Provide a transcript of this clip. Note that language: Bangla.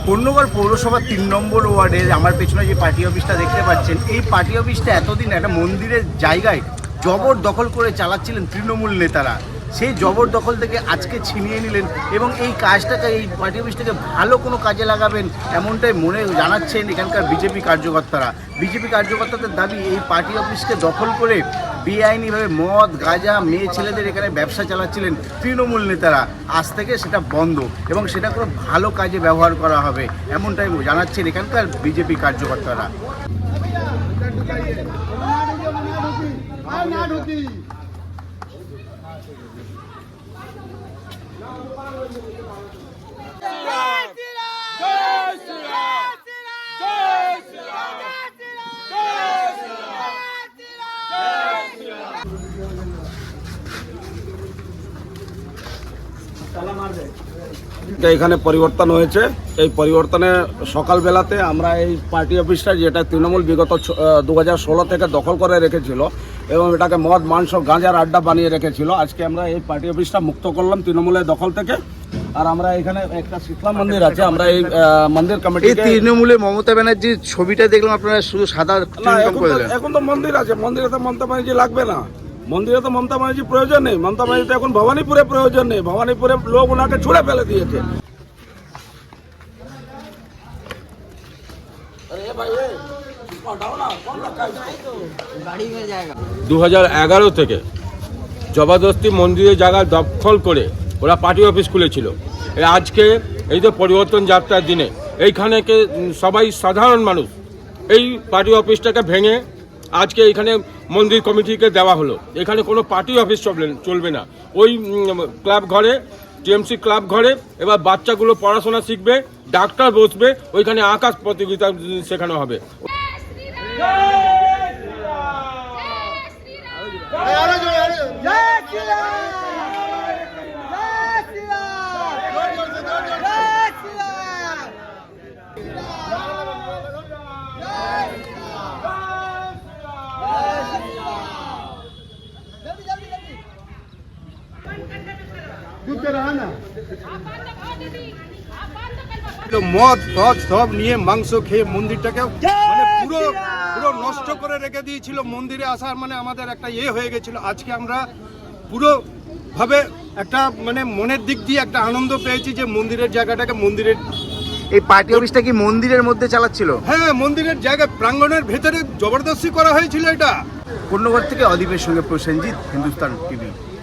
পূর্ণগড় পৌরসভার ৩ নম্বর ওয়ার্ডের আমার পেছনে যে পার্টি অফিসটা দেখতে পাচ্ছেন, এই পার্টি অফিসটা এতদিন একটা মন্দিরের জায়গায় জবরদখল করে চালাচ্ছিলেন তৃণমূল নেতারা। সেই জবরদখল থেকে আজকে ছিনিয়ে নিলেন এবং এই কাজটাকে, এই পার্টি অফিসটাকে ভালো কোনো কাজে লাগাবেন এমনটাই মনে জানাচ্ছেন এখানকার বিজেপি কার্যকর্তারা। বিজেপি কার্যকর্তাদের দাবি, এই পার্টি অফিসকে দখল করে বেআইনিভাবে মদ, গাঁজা, মেয়ে ছেলেদের এখানে ব্যবসা চালাচ্ছিলেন তৃণমূল নেতারা। আজ থেকে সেটা বন্ধ এবং সেটা কোনো ভালো কাজে ব্যবহার করা হবে এমনটাই জানাচ্ছেন এখানকার বিজেপি কার্যকর্তারা। এখানে পরিবর্তন হয়েছে। এই পরিবর্তনে সকালবেলাতে আমরা এই পার্টি অফিসটা, যেটা তৃণমূল বিগত 2016 থেকে দখল করে রেখেছিল এবং এটাকে মদ, মাংস, গাঁজার আড্ডা বানিয়ে রেখেছিল, আজকে আমরা এই পার্টি অফিসটা মুক্ত করলাম তৃণমূলের দখল থেকে। আর আমরা এখানে একটা শীতলা মন্দির আছে, আমরা এই মন্দির কমিটি, তৃণমূলের মমতা ব্যানার্জির ছবিটা দেখলাম আপনারা শুধু সাদা। এখন তো মন্দির আছে, মন্দিরে তো মমতা ব্যানার্জি লাগবে না, মন্দিরে তো মমতা ব্যানার্জি প্রয়োজন নেই। মমতা ব্যানার্জি এখন ভবানীপুরে প্রয়োজন নেই, ভবানীপুরে লোক ওনাকে ছুড়ে ফেলে দিয়েছে। 2011 থেকে জবরদস্তি মন্দিরের জায়গা দখল করে ওরা পার্টি অফিস খুলেছিল। আজকে এই তো পরিবর্তন যাত্রার দিনে এইখানে সবাই সাধারণ মানুষ এই পার্টি অফিসটাকে ভেঙে আজকে এখানে মন্দির কমিটিকে দেওয়া হলো। এখানে কোনো পার্টি অফিস চলবে না। ওই ক্লাব ঘরে, টিএমসি ক্লাব ঘরে এবার বাচ্চাগুলো পড়াশোনা শিখবে, ডাক্তার বসবে, ওইখানে আকাশ প্রতিযোগিতা শেখানো হবে। মদ ফদ সব নিয়ে মাংস খেয়ে মন্দিরটাকে মানে পুরো নষ্ট করে রেখে দিয়েছিল। মন্দিরে আসার মানে আমাদের একটা হয়ে গেছিল। আজকে আমরা পুরো ভাবে একটা মানে মনের দিক দিয়ে একটা আনন্দ পেয়েছি যে মন্দিরের জায়গাটাকে মন্দিরের, এই পার্টি অফিসটা কি মন্দিরের মধ্যে চালাচ্ছিল? হ্যাঁ, মন্দিরের জায়গা প্রাঙ্গণের ভেতরে জবরদস্তি করা হয়েছিল এটা। পূর্ণগড় থেকে অদীপের সঙ্গে প্রসেনজিৎ, হিন্দুস্তান টিভি।